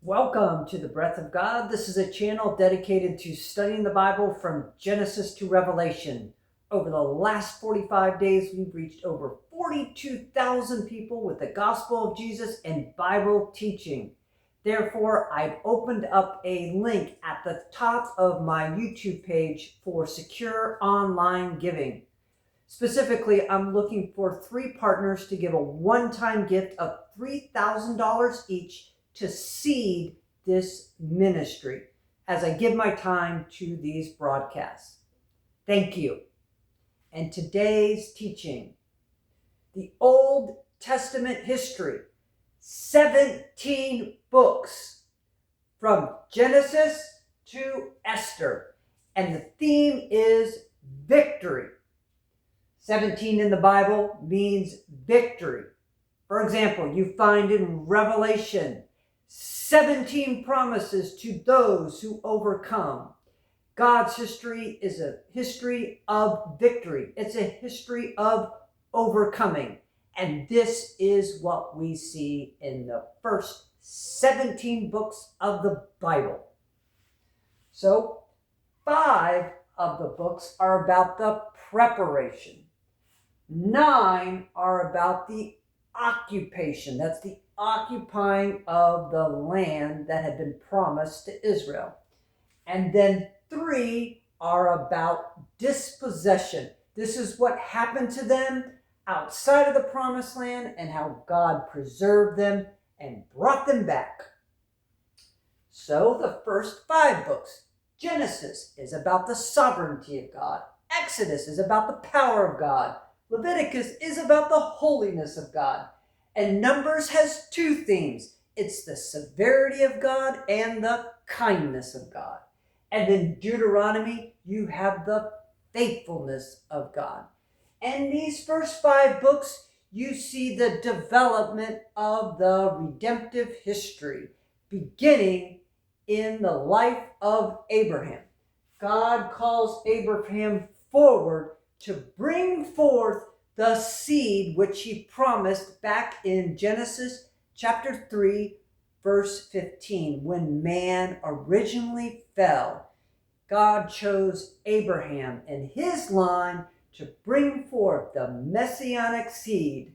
Welcome to the Breath of God. This is a channel dedicated to studying the Bible from Genesis to Revelation. Over the last 45 days, we've reached over 42,000 people with the gospel of Jesus and Bible teaching. Therefore, I've opened up a link at the top of my YouTube page for secure online giving. Specifically, I'm looking for 3 partners to give a one-time gift of $3,000 each to seed this ministry as I give my time to these broadcasts. Thank you. And today's teaching, the Old Testament history, 17 books from Genesis to Esther. And the theme is victory. 17 in the Bible means victory. For example, you find in Revelation 17 promises to those who overcome. God's history is a history of victory. It's a history of overcoming. And this is what we see in the first 17 books of the Bible. So, 5 of the books are about the preparation. 9 are about the occupation. That's the occupying of the land that had been promised to Israel. And then 3 are about dispossession. This is what happened to them outside of the promised land and how God preserved them and brought them back. So the first 5 books, Genesis is about the sovereignty of God. Exodus is about the power of God. Leviticus is about the holiness of God. And Numbers has 2 themes. It's the severity of God and the kindness of God. And in Deuteronomy, you have the faithfulness of God. And these first 5 books, you see the development of the redemptive history, beginning in the life of Abraham. God calls Abraham forward to bring forth the seed which he promised back in Genesis chapter 3, verse 15. When man originally fell, God chose Abraham and his line to bring forth the messianic seed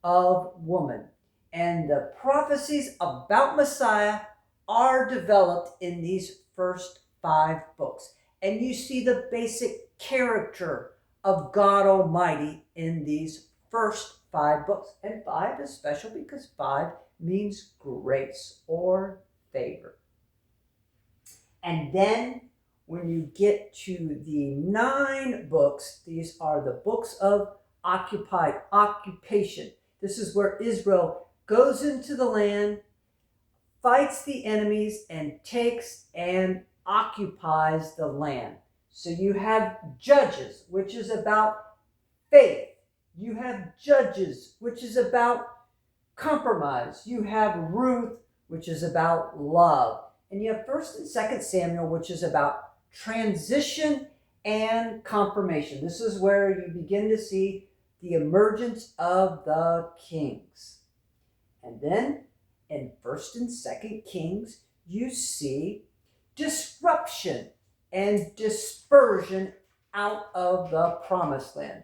of woman. And the prophecies about Messiah are developed in these first 5 books. And you see the basic character of God Almighty in these first 5 books. And 5 is special because 5 means grace or favor. And then when you get to the 9 books, these are the books of occupation. This is where Israel goes into the land, fights the enemies, and takes and occupies the land. So you have Judges, which is about faith. You have Judges, which is about compromise. You have Ruth, which is about love. And you have 1st and 2nd Samuel, which is about transition and confirmation. This is where you begin to see the emergence of the kings. And then in 1st and 2nd Kings, you see disruption and dispersion out of the promised land.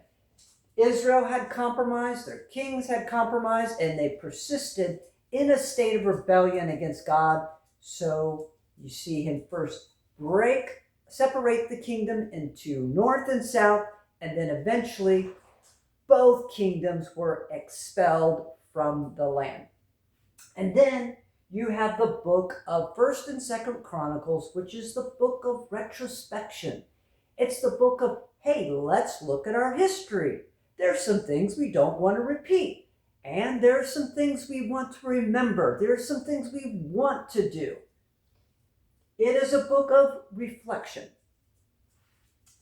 Israel had compromised, their kings had compromised, and they persisted in a state of rebellion against God. So you see him first separate the kingdom into north and south, and then eventually both kingdoms were expelled from the land. And then you have the book of 1st and 2nd Chronicles, which is the book of retrospection. It's the book of, hey, let's look at our history. There's some things we don't want to repeat. And there's some things we want to remember. There's some things we want to do. It is a book of reflection.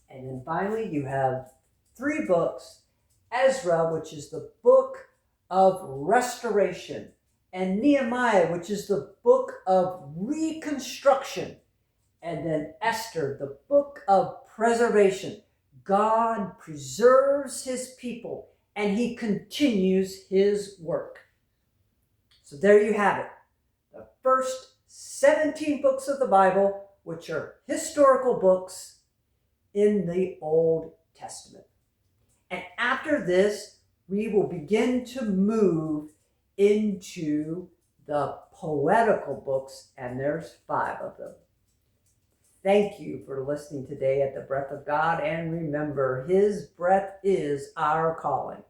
And then finally, you have 3 books. Ezra, which is the book of restoration. And Nehemiah, which is the book of reconstruction. And then Esther, the book of preservation. God preserves his people and he continues his work. So there you have it. The first 17 books of the Bible, which are historical books in the Old Testament. And after this, we will begin to move into the poetical books, and there's 5 of them. Thank you for listening today at the Breath of God, and remember, His breath is our calling.